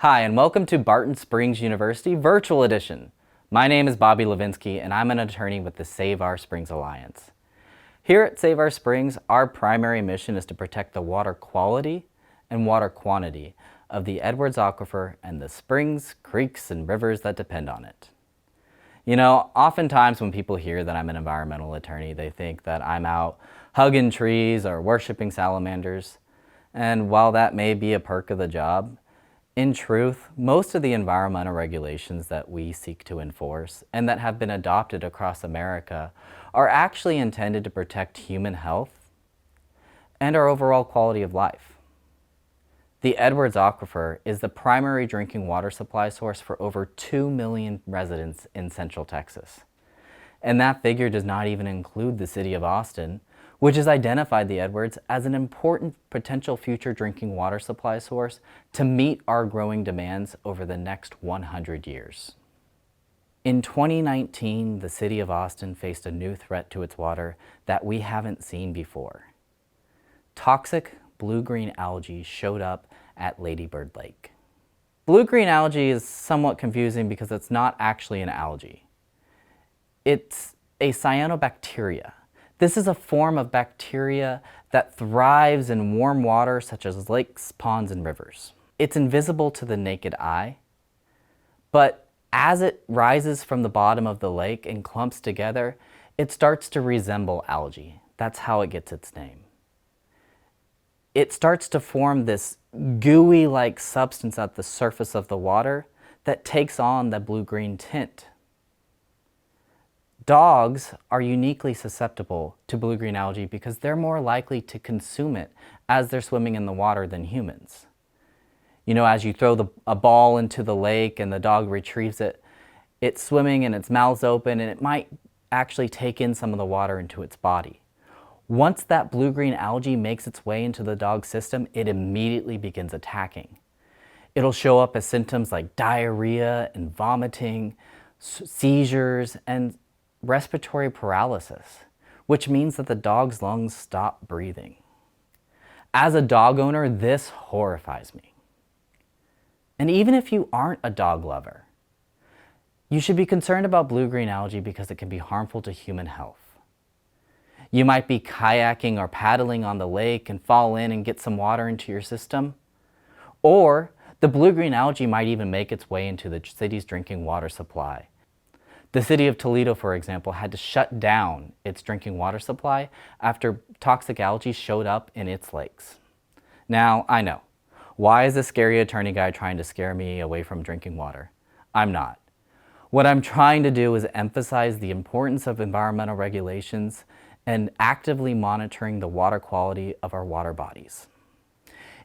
Hi, and welcome to Barton Springs University Virtual Edition. My name is Bobby Levinsky, and I'm an attorney with the Save Our Springs Alliance. Here at Save Our Springs, our primary mission is to protect the water quality and water quantity of the Edwards Aquifer and the springs, creeks, and rivers that depend on it. You know, oftentimes when people hear that I'm an environmental attorney, they think that I'm out hugging trees or worshiping salamanders. And while that may be a perk of the job, in truth, most of the environmental regulations that we seek to enforce and that have been adopted across America are actually intended to protect human health and our overall quality of life. The Edwards Aquifer is the primary drinking water supply source for over 2 million residents in Central Texas. And that figure does not even include the city of Austin, which has identified the Edwards as an important potential future drinking water supply source to meet our growing demands over the next 100 years. In 2019, the city of Austin faced a new threat to its water that we haven't seen before. Toxic blue-green algae showed up at Lady Bird Lake. Blue-green algae is somewhat confusing because it's not actually an algae. It's a cyanobacteria. This is a form of bacteria that thrives in warm water such as lakes, ponds, and rivers. It's invisible to the naked eye, but as it rises from the bottom of the lake and clumps together, it starts to resemble algae. That's how it gets its name. It starts to form this gooey-like substance at the surface of the water that takes on the blue-green tint. Dogs are uniquely susceptible to blue-green algae because they're more likely to consume it as they're swimming in the water than humans. You know, as you throw a ball into the lake and the dog retrieves it, it's swimming and its mouth's open and it might actually take in some of the water into its body. Once that blue-green algae makes its way into the dog's system, it immediately begins attacking. It'll show up as symptoms like diarrhea and vomiting, seizures, and respiratory paralysis, which means that the dog's lungs stop breathing. As a dog owner, this horrifies me. And even if you aren't a dog lover, you should be concerned about blue-green algae because it can be harmful to human health. You might be kayaking or paddling on the lake and fall in and get some water into your system, or the blue-green algae might even make its way into the city's drinking water supply. The city of Toledo, for example, had to shut down its drinking water supply after toxic algae showed up in its lakes. Now, I know, why is this scary attorney guy trying to scare me away from drinking water? I'm not. What I'm trying to do is emphasize the importance of environmental regulations and actively monitoring the water quality of our water bodies.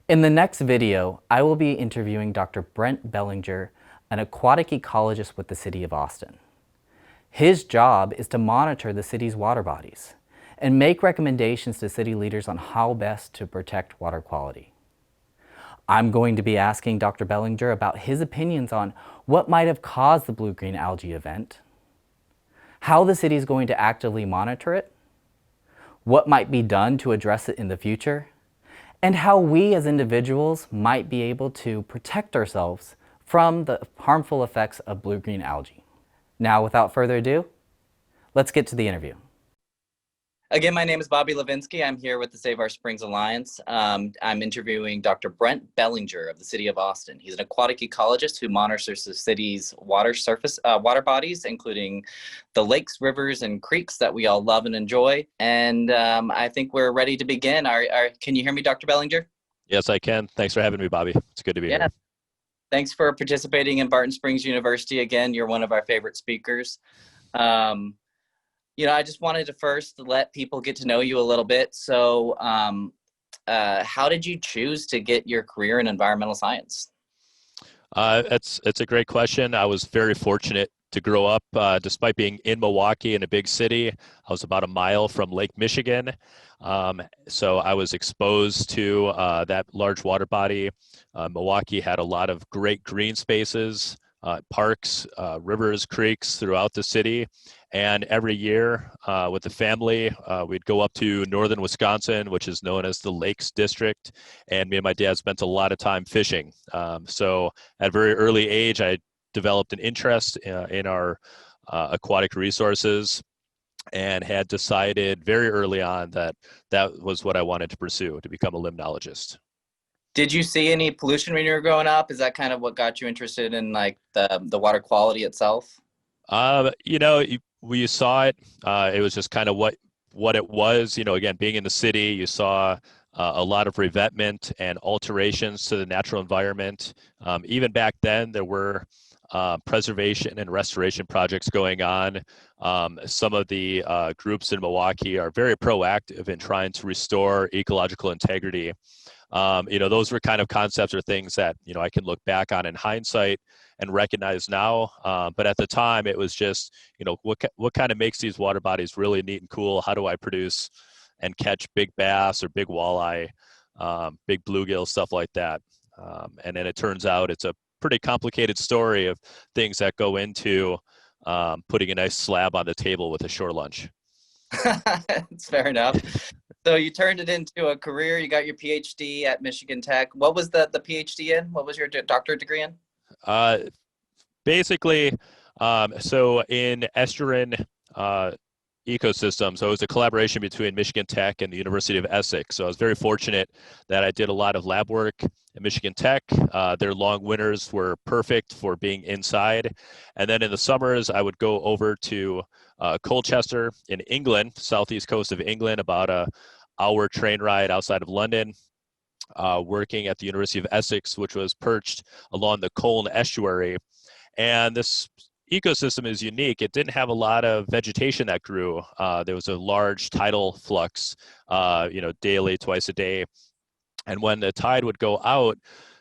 In the next video, I will be interviewing Dr. Brent Bellinger, an aquatic ecologist with the city of Austin. His job is to monitor the city's water bodies and make recommendations to city leaders on how best to protect water quality. I'm going to be asking Dr. Bellinger about his opinions on what might have caused the blue-green algae event, how the city is going to actively monitor it, what might be done to address it in the future, and how we as individuals might be able to protect ourselves from the harmful effects of blue-green algae. Now, without further ado, let's get to the interview. Again, my name is Bobby Levinsky. I'm here with the Save Our Springs Alliance. I'm interviewing Dr. Brent Bellinger of the city of Austin. He's an aquatic ecologist who monitors the city's water bodies, including the lakes, rivers, and creeks that we all love and enjoy. And I think we're ready to begin. Can you hear me, Dr. Bellinger? Yes, I can. Thanks for having me, Bobby. It's good to be here. Thanks for participating in Barton Springs University. Again, you're one of our favorite speakers. I just wanted to first let people get to know you a little bit. So how did you choose to get your career in environmental science? It's a great question. I was very fortunate to grow up, despite being in Milwaukee in a big city. I was about a mile from Lake Michigan. So I was exposed to that large water body. Milwaukee had a lot of great green spaces. parks, rivers, creeks throughout the city. And every year with the family, we'd go up to northern Wisconsin, which is known as the Lakes District. And me and my dad spent a lot of time fishing. So at a very early age, I developed an interest in our aquatic resources and had decided very early on that that was what I wanted to pursue, to become a limnologist. Did you see any pollution when you were growing up? Is that kind of what got you interested in like the water quality itself? You know, we saw it. It was just kind of what it was. You know, again, being in the city, you saw a lot of revetment and alterations to the natural environment. Even back then, there were preservation and restoration projects going on. Some of the groups in Milwaukee are very proactive in trying to restore ecological integrity. You know, those were kind of concepts or things that, you know, I can look back on in hindsight and recognize now. But at the time, it was just, you know, what kind of makes these water bodies really neat and cool? How do I produce and catch big bass or big walleye, big bluegill, stuff like that? And then it turns out it's a pretty complicated story of things that go into putting a nice slab on the table with a shore lunch. It's fair enough. So you turned it into a career. You got your PhD at Michigan Tech. What was the PhD in? What was your doctorate degree in? Uh, Basically, so in estuarine ecosystem, so it was a collaboration between Michigan Tech and the University of Essex. So I was very fortunate that I did a lot of lab work at Michigan Tech. Their long winters were perfect for being inside. And then in the summers, I would go over to Colchester in England, southeast coast of England, about a hour train ride outside of London, working at the University of Essex, which was perched along the Colne estuary. And this ecosystem is unique. It didn't have a lot of vegetation that grew. There was a large tidal flux, you know, daily, twice a day. And when the tide would go out,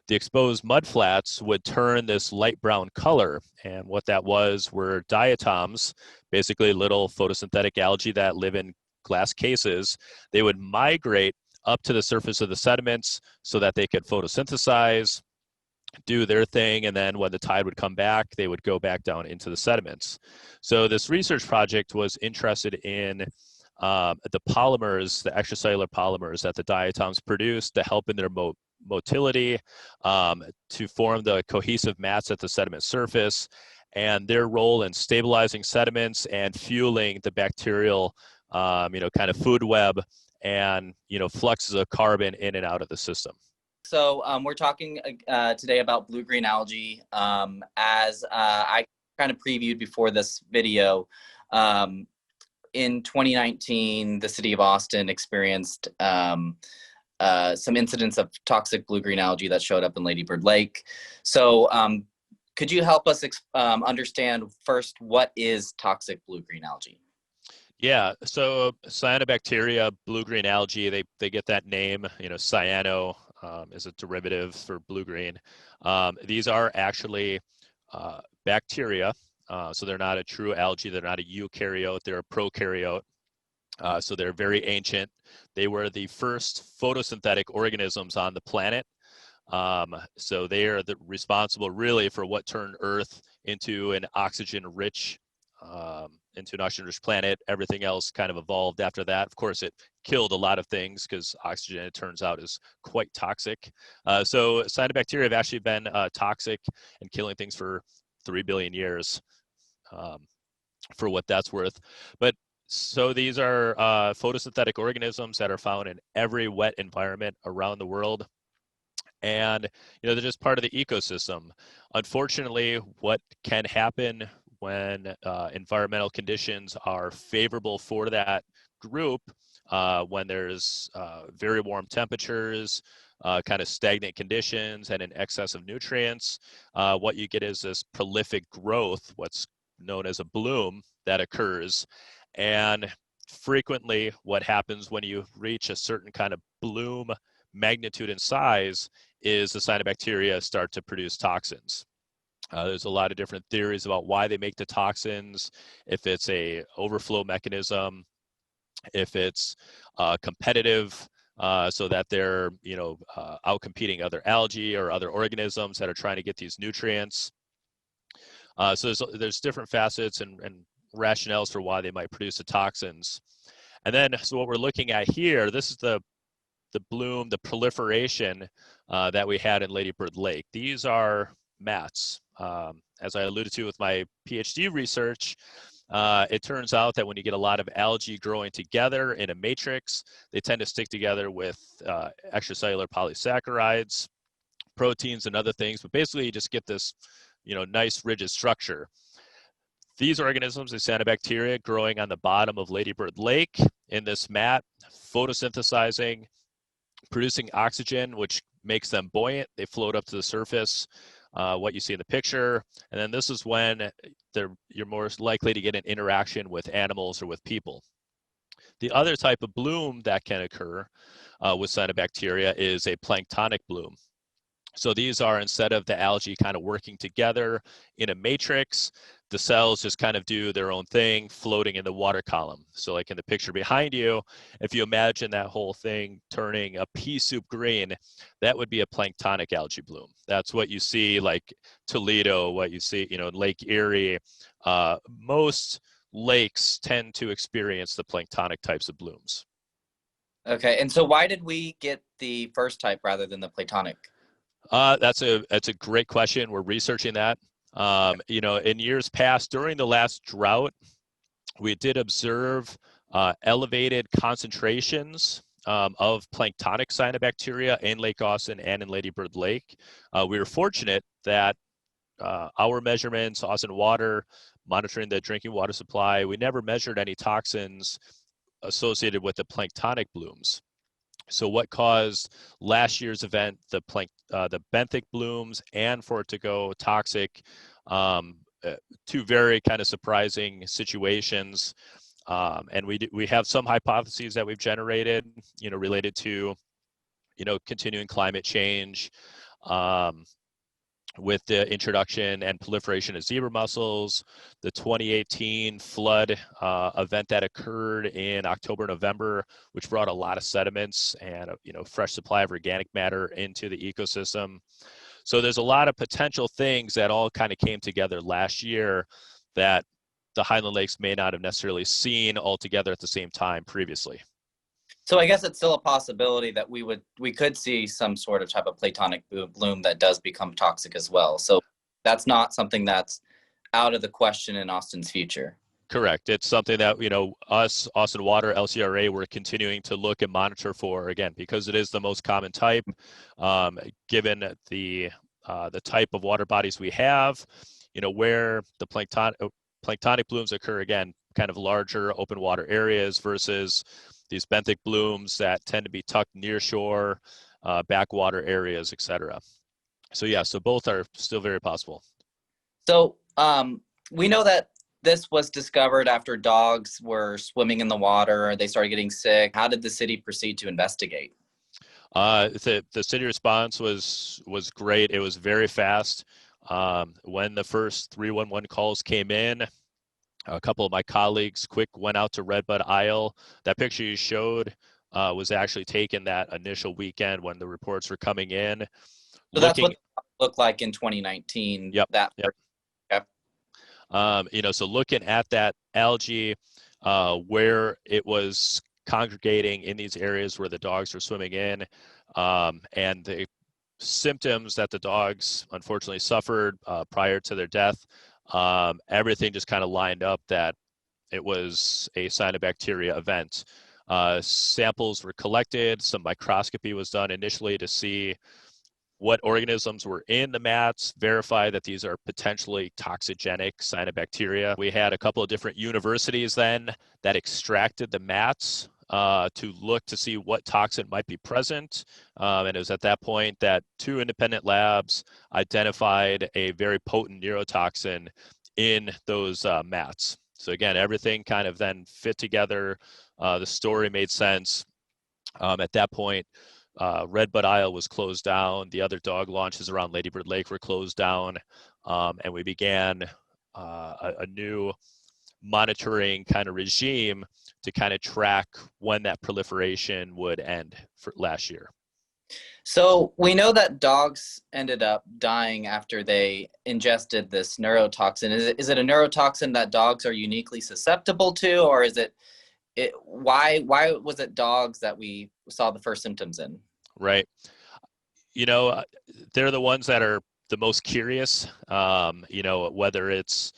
the exposed mudflats would turn this light brown color. And what that was were diatoms, basically little photosynthetic algae that live in glass cases. They would migrate up to the surface of the sediments so that they could photosynthesize, do their thing, and then when the tide would come back, they would go back down into the sediments. So this research project was interested in the polymers, the extracellular polymers that the diatoms produce to help in their motility, to form the cohesive mats at the sediment surface, and their role in stabilizing sediments and fueling the bacterial, you know, kind of food web and, you know, fluxes of carbon in and out of the system. So we're talking today about blue-green algae. As I kind of previewed before this video, in 2019, the city of Austin experienced some incidents of toxic blue-green algae that showed up in Lady Bird Lake. So could you help us understand first, what is toxic blue-green algae? Yeah, so cyanobacteria, blue-green algae, they get that name, you know, cyano is a derivative for blue-green. These are actually bacteria, so they're not a true algae, they're not a eukaryote, they're a prokaryote. So they're very ancient. They were the first photosynthetic organisms on the planet. So they are responsible really for what turned Earth into an oxygen-rich planet. Everything else kind of evolved after that. Of course, it killed a lot of things because oxygen, it turns out, is quite toxic. So cyanobacteria have actually been toxic and killing things for 3 billion years, for what that's worth. But so these are photosynthetic organisms that are found in every wet environment around the world. And, you know, they're just part of the ecosystem. Unfortunately, what can happen when environmental conditions are favorable for that group, when there's very warm temperatures, kind of stagnant conditions, and an excess of nutrients, what you get is this prolific growth, what's known as a bloom, that occurs. And frequently what happens when you reach a certain kind of bloom magnitude and size is the cyanobacteria start to produce toxins. There's a lot of different theories about why they make the toxins, if it's a overflow mechanism, if it's competitive, so that they're, you know, outcompeting other algae or other organisms that are trying to get these nutrients. So there's different facets and rationales for why they might produce the toxins. And then, so what we're looking at here, this is the bloom, the proliferation that we had in Lady Bird Lake. These are mats. As I alluded to with my PhD research, it turns out that when you get a lot of algae growing together in a matrix, they tend to stick together with extracellular polysaccharides, proteins, and other things. But basically, you just get this, nice rigid structure. These organisms, the cyanobacteria, growing on the bottom of Lady Bird Lake in this mat, photosynthesizing, producing oxygen, which makes them buoyant. They float up to the surface, what you see in the picture. And then this is when you're more likely to get an interaction with animals or with people. The other type of bloom that can occur with cyanobacteria is a planktonic bloom. So these are, instead of the algae kind of working together in a matrix, the cells just kind of do their own thing, floating in the water column. So like in the picture behind you, if you imagine that whole thing turning a pea soup green, that would be a planktonic algae bloom. That's what you see like Toledo, what you see, in Lake Erie. Most lakes tend to experience the planktonic types of blooms. Okay, and so why did we get the first type rather than the platonic? That's a great question. We're researching that. In years past, during the last drought, we did observe elevated concentrations of planktonic cyanobacteria in Lake Austin and in Lady Bird Lake. We were fortunate that our measurements, Austin Water, monitoring the drinking water supply, we never measured any toxins associated with the planktonic blooms. So what caused last year's event, the benthic blooms, and for it to go toxic, two very kind of surprising situations. And we have some hypotheses that we've generated, related to, continuing climate change, with the introduction and proliferation of zebra mussels, the 2018 flood event that occurred in October, November, which brought a lot of sediments and fresh supply of organic matter into the ecosystem. So there's a lot of potential things that all kind of came together last year that the Highland Lakes may not have necessarily seen all together at the same time previously. So I guess it's still a possibility that we could see some sort of type of platonic bloom that does become toxic as well. So that's not something that's out of the question in Austin's future. Correct. It's something that, us, Austin Water, LCRA, we're continuing to look and monitor for, again, because it is the most common type, given the type of water bodies we have, where the planktonic blooms occur, again, kind of larger open water areas versus these benthic blooms that tend to be tucked near shore, backwater areas, etc. So yeah, so both are still very possible. So we know that this was discovered after dogs were swimming in the water. They started getting sick. How did the city proceed to investigate? The city response was great. It was very fast. When the first 311 calls came in, a couple of my colleagues went out to Redbud Isle. That picture you showed was actually taken that initial weekend when the reports were coming in. So that's what it looked like in 2019. Yep. Yep. So looking at that algae, where it was congregating in these areas where the dogs were swimming in, and the symptoms that the dogs unfortunately suffered prior to their death, everything just kind of lined up that it was a cyanobacteria event. Samples were collected, some microscopy was done initially to see what organisms were in the mats, verify that these are potentially toxigenic cyanobacteria. We had a couple of different universities then that extracted the mats to look to see what toxin might be present. And it was at that point that two independent labs identified a very potent neurotoxin in those mats. So again, everything kind of then fit together. The story made sense. At that point, Redbud Isle was closed down. The other dog launches around Lady Bird Lake were closed down. And we began a new monitoring kind of regime to kind of track when that proliferation would end for last year. So we know that dogs ended up dying after they ingested this neurotoxin. Is it a neurotoxin that dogs are uniquely susceptible to, or is why was it dogs that we saw the first symptoms in? Right. You know, they're the ones that are the most curious. You know, whether it's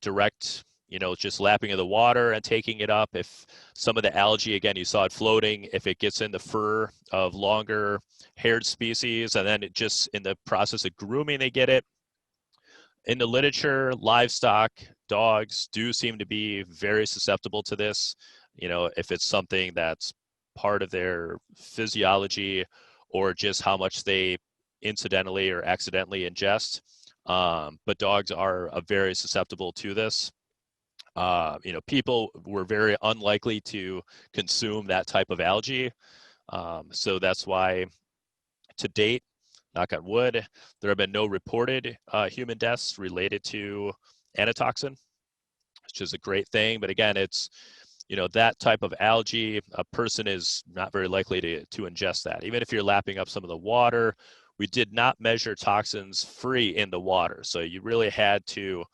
direct, you know, just lapping of the water and taking it up. If some of the algae, again, you saw it floating, if it gets in the fur of longer haired species, and then it just in the process of grooming, they get it. In the literature, livestock, dogs do seem to be very susceptible to this. You know, if it's something that's part of their physiology or just how much they incidentally or accidentally ingest. But dogs are very susceptible to this. You know, people were very unlikely to consume that type of algae. So that's why to date, knock on wood, there have been no reported human deaths related to antitoxin, which is a great thing. But again, it's, you know, that type of algae, a person is not very likely to ingest that. Even if you're lapping up some of the water, we did not measure toxins free in the water. So you really had to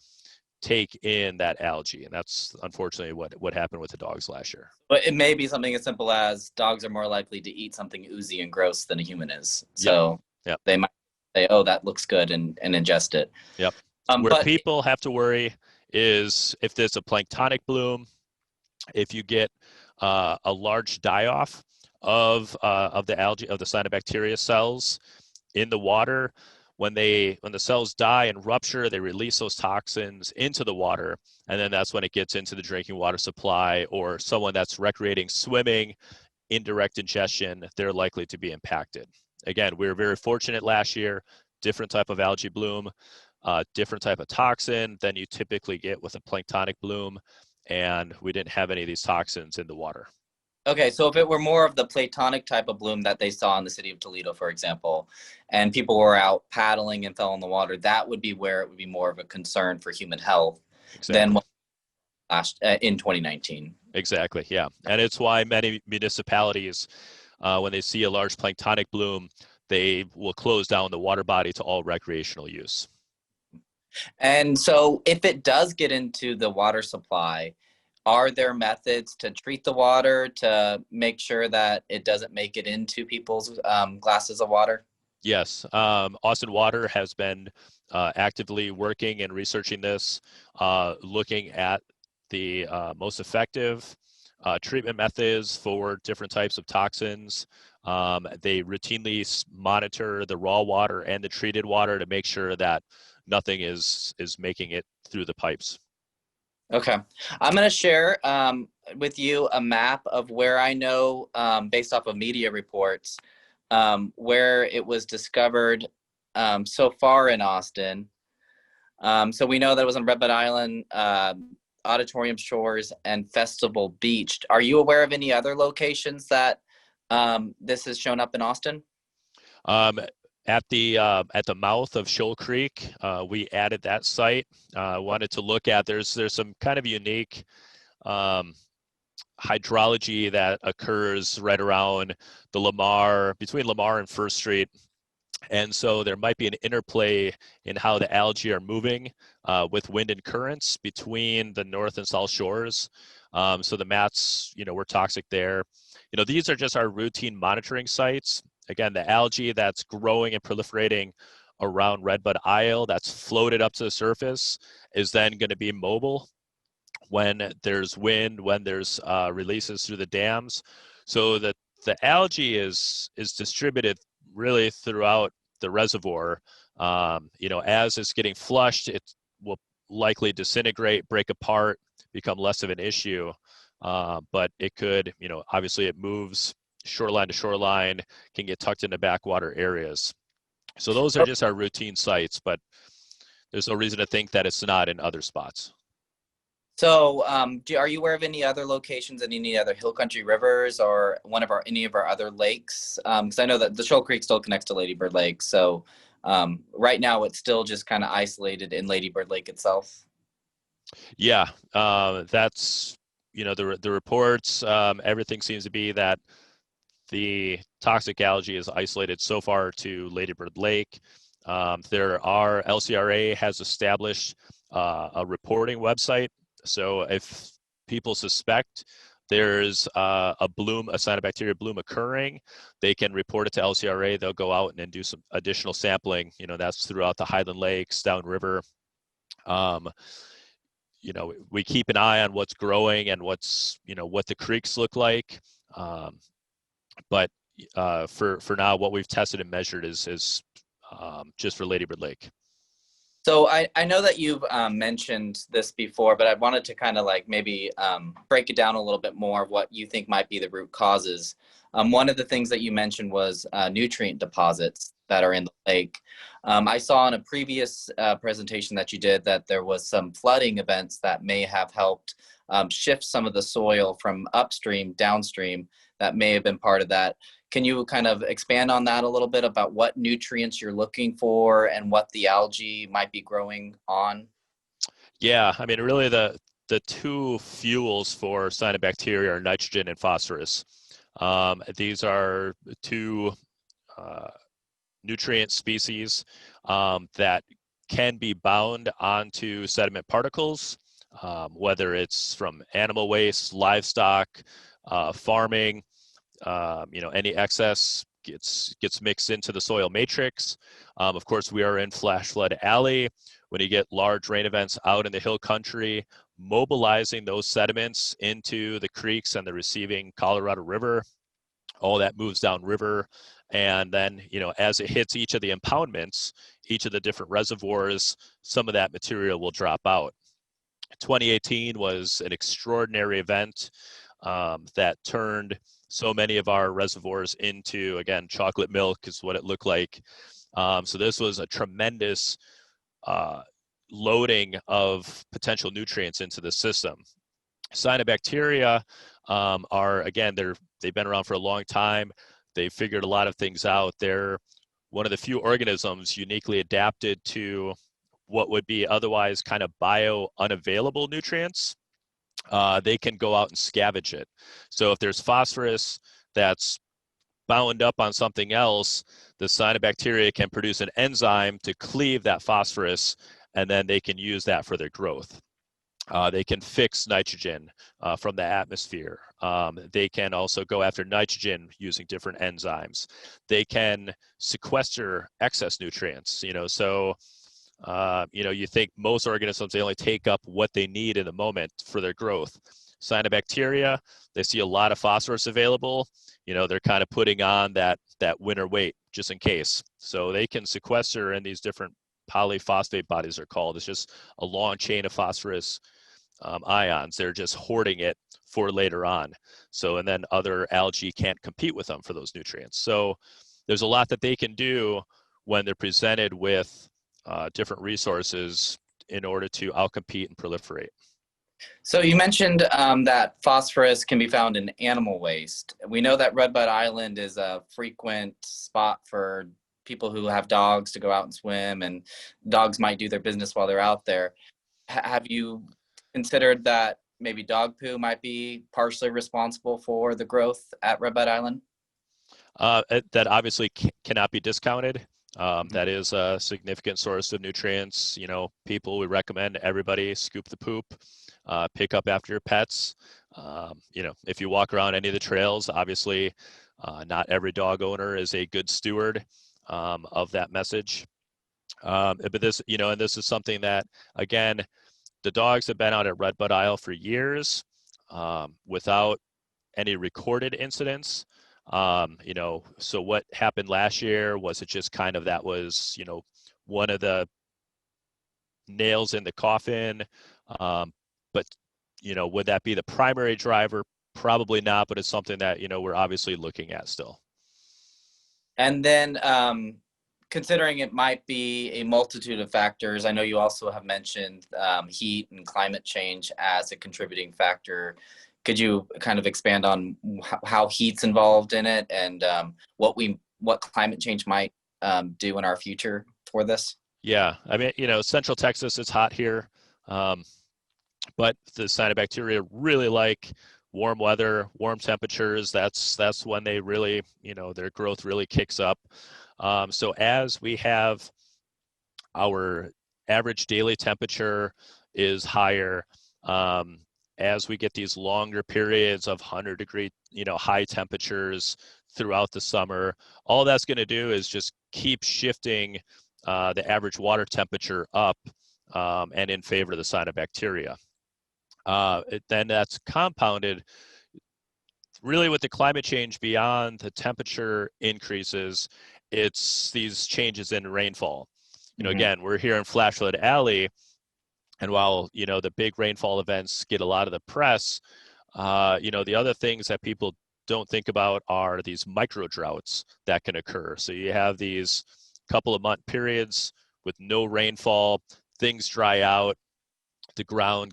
take in that algae. And that's unfortunately what happened with the dogs last year. But it may be something as simple as dogs are more likely to eat something oozy and gross than a human is. Yep. So Yep. they might say, "Oh, that looks good," and ingest it. Yep. Where But people have to worry is if there's a planktonic bloom, if you get a large die-off of the algae, of the cyanobacteria cells in the water, when the cells die and rupture, they release those toxins into the water, and then that's when it gets into the drinking water supply, or someone that's recreating swimming, indirect ingestion, they're likely to be impacted. Again, we were very fortunate last year, different type of algae bloom, different type of toxin than you typically get with a planktonic bloom, and we didn't have any of these toxins in the water. okay, so if it were more of the platonic type of bloom that they saw in the city of Toledo, for example, and people were out paddling and fell in the water, that would be where it would be more of a concern for human health than Exactly. in 2019. Exactly. Yeah. And it's why many municipalities, when they see a large planktonic bloom, they will close down the water body to all recreational use. And so if it does get into the water supply, are there methods to treat the water to make sure that it doesn't make it into people's glasses of water? Yes. Austin Water has been actively working and researching this, looking at the most effective treatment methods for different types of toxins. They routinely monitor the raw water and the treated water to make sure that nothing is making it through the pipes. Okay. I'm going to share with you a map of where I know, based off of media reports, where it was discovered so far in Austin. So we know that it was on Red Bud Island, Auditorium Shores, and Festival Beach. Are you aware of any other locations that this has shown up in Austin? Um, at the mouth of Shoal Creek, we added that site. Wanted to look at there's some kind of unique um, hydrology that occurs right around the Lamar, between Lamar and First Street. And so there might be an interplay in how the algae are moving with wind and currents between the north and south shores. So the mats, you know, were toxic there. You know, these are just our routine monitoring sites. Again, the algae that's growing and proliferating around Redbud Isle that's floated up to the surface is then going to be mobile when there's wind, when there's releases through the dams. So that the algae is distributed really throughout the reservoir. You know, as it's getting flushed, it will likely disintegrate, break apart, become less of an issue. But it could, you know, obviously it moves shoreline to shoreline, can get tucked into backwater areas. So those are just our routine sites, but there's no reason to think that it's not in other spots. So, are you aware of any other locations and any other hill country rivers or any of our other lakes? Because I know that the Shoal Creek still connects to Lady Bird Lake. So, right now it's still just kind of isolated in Lady Bird Lake itself. Yeah, that's, you know, the reports. Everything seems to be that the toxic algae is isolated so far to Ladybird Lake. LCRA has established a reporting website. So if people suspect there's a cyanobacteria bloom occurring, they can report it to LCRA. They'll go out and then do some additional sampling. That's throughout the Highland Lakes, downriver. We keep an eye on what's growing and what the creeks look like. But for now, what we've tested and measured is just for Ladybird Lake. So I know that you've mentioned this before, but I wanted to kind of like maybe break it down a little bit more of what you think might be the root causes. One of the things that you mentioned was nutrient deposits that are in the lake. I saw in a previous presentation that you did that there was some flooding events that may have helped shift some of the soil from upstream downstream that may have been part of that. Can you kind of expand on that a little bit about what nutrients you're looking for and what the algae might be growing on? Yeah, I mean, really the two fuels for cyanobacteria are nitrogen and phosphorus. These are two nutrient species that can be bound onto sediment particles, whether it's from animal waste, livestock, farming. Any excess gets mixed into the soil matrix. Of course, we are in flash flood alley. When you get large rain events out in the hill country, mobilizing those sediments into the creeks and the receiving Colorado River, all that moves down river. And then, as it hits each of the impoundments, each of the different reservoirs, some of that material will drop out. 2018 was an extraordinary event that turned so many of our reservoirs into, again, chocolate milk is what it looked like. So this was a tremendous loading of potential nutrients into the system. Cyanobacteria are, again, they've been around for a long time. They've figured a lot of things out. They're one of the few organisms uniquely adapted to what would be otherwise kind of bio-unavailable nutrients. They can go out and scavenge it. So if there's phosphorus that's bound up on something else, the cyanobacteria can produce an enzyme to cleave that phosphorus, and then they can use that for their growth. They can fix nitrogen from the atmosphere. They can also go after nitrogen using different enzymes. They can sequester excess nutrients. You think most organisms, they only take up what they need in the moment for their growth. Cyanobacteria, they see a lot of phosphorus available. They're kind of putting on that winter weight just in case. So they can sequester in these different polyphosphate bodies are called. It's just a long chain of phosphorus ions. They're just hoarding it for later on. So, and then other algae can't compete with them for those nutrients. So there's a lot that they can do when they're presented with different resources in order to outcompete and proliferate. So you mentioned that phosphorus can be found in animal waste. We know that Redbud Island is a frequent spot for people who have dogs to go out and swim, and dogs might do their business while they're out there. Have you considered that maybe dog poo might be partially responsible for the growth at Redbud Island? That obviously cannot be discounted. That is a significant source of nutrients. We recommend everybody scoop the poop, pick up after your pets. If you walk around any of the trails, obviously not every dog owner is a good steward of that message. But this, and this is something that, again, the dogs have been out at Redbud Isle for years without any recorded incidents. So what happened last year, was it just kind of that was, one of the nails in the coffin? But, would that be the primary driver? Probably not, but it's something that, we're obviously looking at still. And then considering it might be a multitude of factors, I know you also have mentioned heat and climate change as a contributing factor. Could you kind of expand on how heat's involved in it and what climate change might do in our future for this? Yeah, I mean, Central Texas is hot here, but the cyanobacteria really like warm weather, warm temperatures, that's when they really, their growth really kicks up. So as we have our average daily temperature is higher, as we get these longer periods of 100-degree, high temperatures throughout the summer, all that's going to do is just keep shifting the average water temperature up and in favor of the cyanobacteria. Then that's compounded really with the climate change beyond the temperature increases. It's these changes in rainfall. Again, we're here in Flash Flood Alley, and while the big rainfall events get a lot of the press, the other things that people don't think about are these micro droughts that can occur. So you have these couple of month periods with no rainfall, things dry out, the ground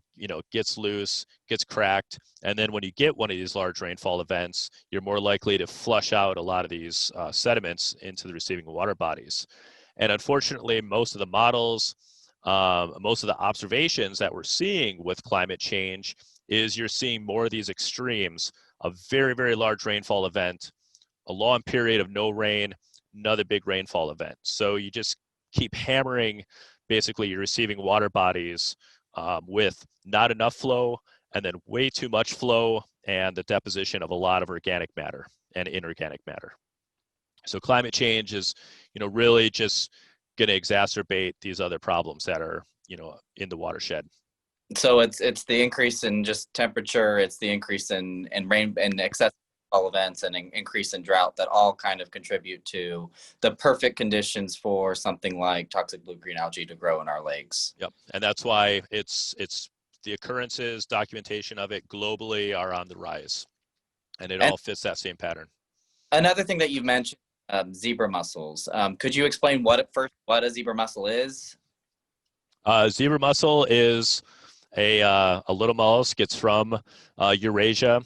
gets loose, gets cracked, and then when you get one of these large rainfall events, you're more likely to flush out a lot of these sediments into the receiving water bodies. And unfortunately, most of the models, most of the observations that we're seeing with climate change is you're seeing more of these extremes, a very, very large rainfall event, a long period of no rain, another big rainfall event. So you just keep hammering basically your receiving water bodies with not enough flow and then way too much flow and the deposition of a lot of organic matter and inorganic matter. So climate change is, really just going to exacerbate these other problems that are, in the watershed. So it's the increase in just temperature, it's the increase in rain and excessive rainfall events, and an increase in drought that all kind of contribute to the perfect conditions for something like toxic blue-green algae to grow in our lakes. Yep, and that's why it's the occurrences, documentation of it globally are on the rise, and it all fits that same pattern. Another thing that you mentioned, zebra mussels. Could you explain what a zebra mussel is? Zebra mussel is a little mollusk. It's from Eurasia.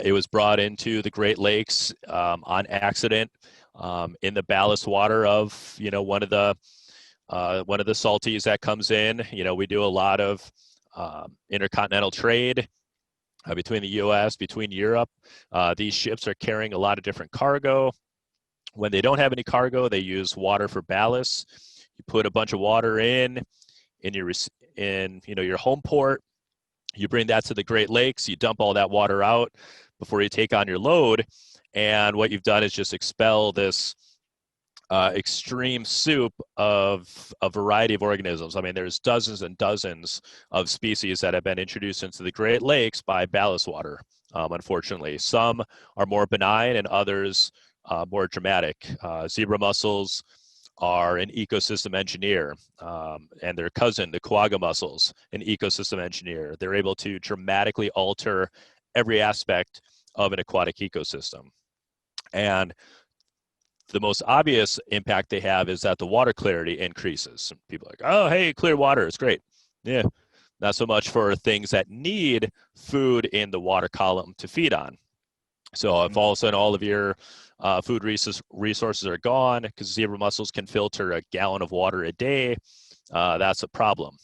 It was brought into the Great Lakes on accident in the ballast water of one of the salties that comes in. We do a lot of intercontinental trade between the U.S., between Europe. These ships are carrying a lot of different cargo. When they don't have any cargo, they use water for ballast. You put a bunch of water in your home port. You bring that to the Great Lakes. You dump all that water out before you take on your load. And what you've done is just expel this extreme soup of a variety of organisms. I mean, there's dozens and dozens of species that have been introduced into the Great Lakes by ballast water, unfortunately. Some are more benign and others more dramatic. Zebra mussels are an ecosystem engineer, and their cousin, the quagga mussels, an ecosystem engineer. They're able to dramatically alter every aspect of an aquatic ecosystem. And the most obvious impact they have is that the water clarity increases. People are like, oh, hey, clear water, it's great. Yeah, not so much for things that need food in the water column to feed on. So if all of a sudden all of your food resources are gone because zebra mussels can filter a gallon of water a day, that's a problem.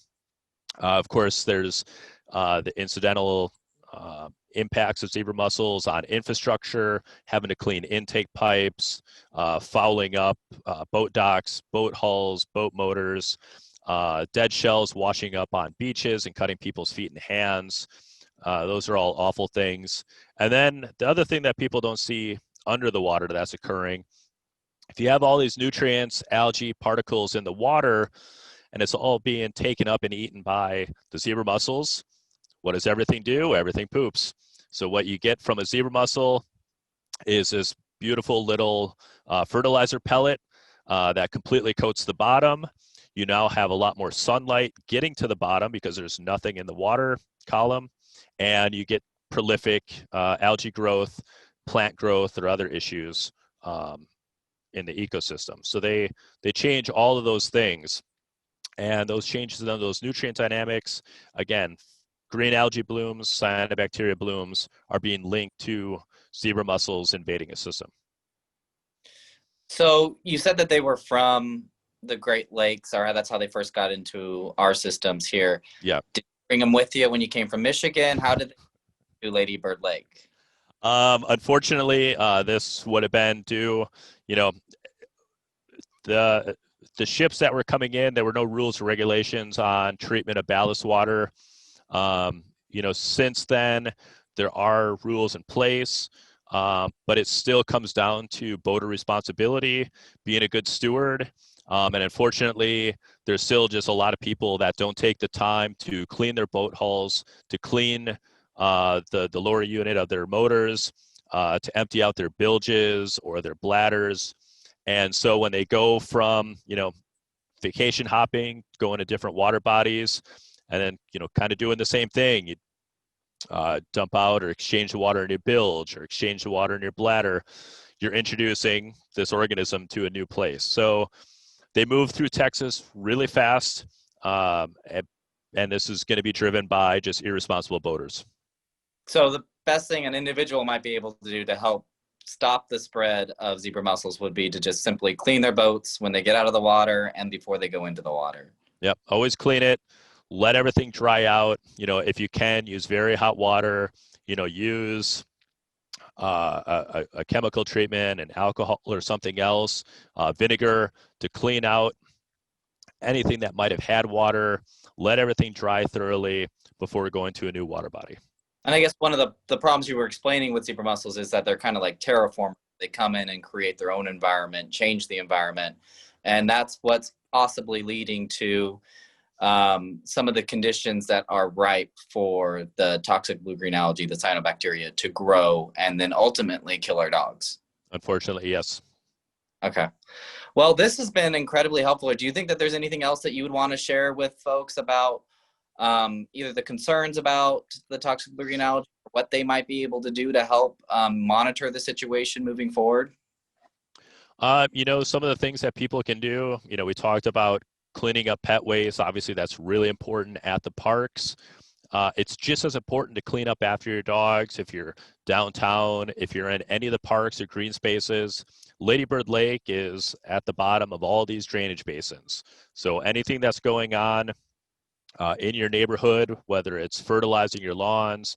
Of course, there's the incidental impacts of zebra mussels on infrastructure, having to clean intake pipes, fouling up boat docks, boat hulls, boat motors, dead shells washing up on beaches and cutting people's feet and hands. Those are all awful things. And then the other thing that people don't see under the water that's occurring, if you have all these nutrients, algae, particles in the water, and it's all being taken up and eaten by the zebra mussels, what does everything do? Everything poops. So what you get from a zebra mussel is this beautiful little fertilizer pellet that completely coats the bottom. You now have a lot more sunlight getting to the bottom because there's nothing in the water column, and you get prolific algae growth, plant growth, or other issues in the ecosystem. So they change all of those things, and those changes in those nutrient dynamics, again, green algae blooms, cyanobacteria blooms are being linked to zebra mussels invading a system. So you said that they were from the Great Lakes, or that's how they first got into our systems here. Yeah. Did you bring them with you when you came from Michigan? How did they to Lady Bird Lake? Unfortunately, this would have been due, you know, the the ships that were coming in, there were no rules or regulations on treatment of ballast water. Since then, there are rules in place, but it still comes down to boater responsibility, being a good steward. And unfortunately, there's still just a lot of people that don't take the time to clean their boat hulls, to clean the lower unit of their motors, to empty out their bilges or their bladders. And so when they go from, vacation hopping, going to different water bodies, and then, kind of doing the same thing, you dump out or exchange the water in your bilge or exchange the water in your bladder, you're introducing this organism to a new place. So they move through Texas really fast, and this is going to be driven by just irresponsible boaters. So the best thing an individual might be able to do to help stop the spread of zebra mussels would be to just simply clean their boats when they get out of the water and before they go into the water. Yep, always clean it. Let everything dry out. If you can, use very hot water. Use a chemical treatment, an alcohol or something else, vinegar to clean out anything that might have had water. Let everything dry thoroughly before going to a new water body. And I guess one of the problems you were explaining with zebra mussels is that they're kind of like terraformers. They come in and create their own environment, change the environment. And that's what's possibly leading to some of the conditions that are ripe for the toxic blue-green algae, the cyanobacteria, to grow and then ultimately kill our dogs. Unfortunately, yes. Okay. Well, this has been incredibly helpful. Do you think that there's anything else that you would want to share with folks about either the concerns about the toxic blue-green algae, or what they might be able to do to help monitor the situation moving forward? Some of the things that people can do, we talked about cleaning up pet waste. Obviously, that's really important at the parks. It's just as important to clean up after your dogs if you're downtown, if you're in any of the parks or green spaces. Lady Bird Lake is at the bottom of all these drainage basins. So anything that's going on in your neighborhood, whether it's fertilizing your lawns,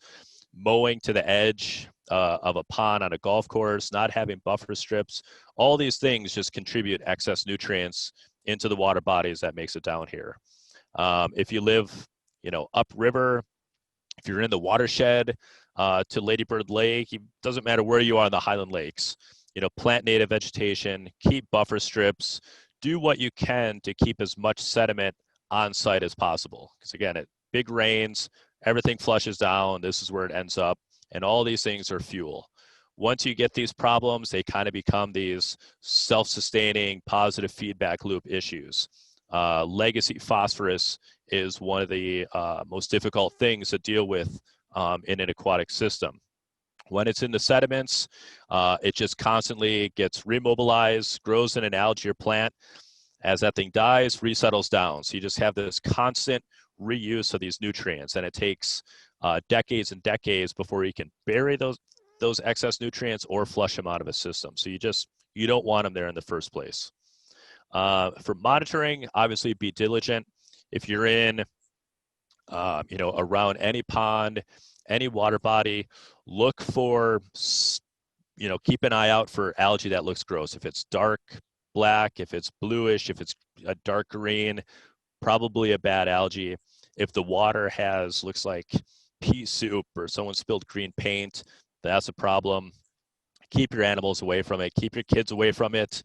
mowing to the edge of a pond on a golf course, not having buffer strips, all these things just contribute excess nutrients into the water bodies that makes it down here. If you live, upriver, if you're in the watershed to Lady Bird Lake, it doesn't matter where you are in the Highland Lakes, plant native vegetation, keep buffer strips, do what you can to keep as much sediment on site as possible. Because again, big rains, everything flushes down, this is where it ends up, and all these things are fuel. Once you get these problems, they kind of become these self-sustaining positive feedback loop issues. Legacy phosphorus is one of the most difficult things to deal with in an aquatic system. When it's in the sediments, it just constantly gets remobilized, grows in an algae or plant. As that thing dies, resettles down. So you just have this constant reuse of these nutrients, and it takes decades and decades before you can bury those excess nutrients or flush them out of a system. So you don't want them there in the first place. For monitoring, obviously be diligent. If you're in, around any pond, any water body, look for, keep an eye out for algae that looks gross. If it's dark black, if it's bluish, if it's a dark green, probably a bad algae. If the water looks like pea soup or someone spilled green paint, that's a problem. Keep your animals away from it. Keep your kids away from it.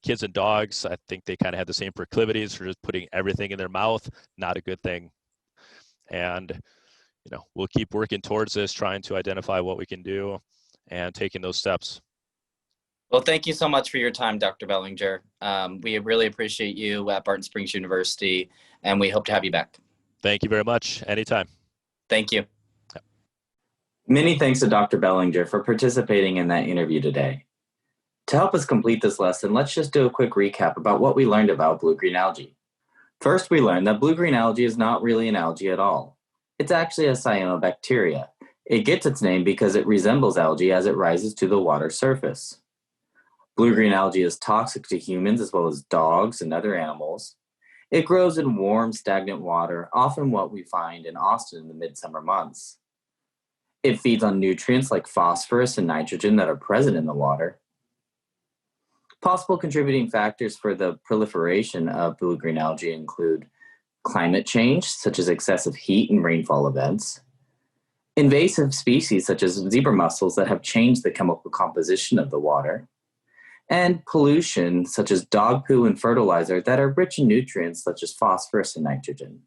Kids and dogs, I think they kind of have the same proclivities for just putting everything in their mouth. Not a good thing. And, we'll keep working towards this, trying to identify what we can do and taking those steps. Well, thank you so much for your time, Dr. Bellinger. We really appreciate you at Barton Springs University, and we hope to have you back. Thank you very much. Anytime. Thank you. Many thanks to Dr. Bellinger for participating in that interview today. To help us complete this lesson, let's just do a quick recap about what we learned about blue-green algae. First, we learned that blue-green algae is not really an algae at all. It's actually a cyanobacteria. It gets its name because it resembles algae as it rises to the water surface. Blue-green algae is toxic to humans as well as dogs and other animals. It grows in warm, stagnant water, often what we find in Austin in the midsummer months. It feeds on nutrients like phosphorus and nitrogen that are present in the water. Possible contributing factors for the proliferation of blue-green algae include climate change, such as excessive heat and rainfall events, invasive species such as zebra mussels that have changed the chemical composition of the water, and pollution such as dog poo and fertilizer that are rich in nutrients such as phosphorus and nitrogen.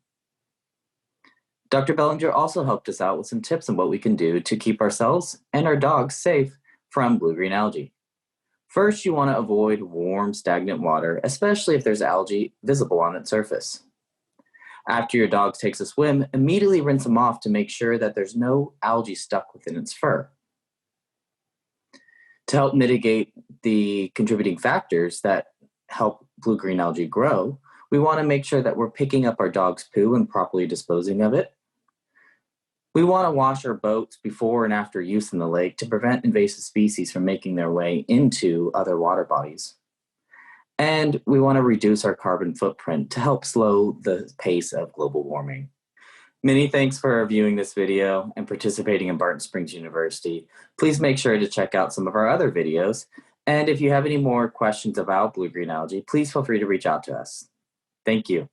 Dr. Bellinger also helped us out with some tips on what we can do to keep ourselves and our dogs safe from blue-green algae. First, you want to avoid warm, stagnant water, especially if there's algae visible on its surface. After your dog takes a swim, immediately rinse them off to make sure that there's no algae stuck within its fur. To help mitigate the contributing factors that help blue-green algae grow, we want to make sure that we're picking up our dog's poo and properly disposing of it. We want to wash our boats before and after use in the lake to prevent invasive species from making their way into other water bodies. And we want to reduce our carbon footprint to help slow the pace of global warming. Many thanks for viewing this video and participating in Barton Springs University. Please make sure to check out some of our other videos. And if you have any more questions about blue-green algae, please feel free to reach out to us. Thank you.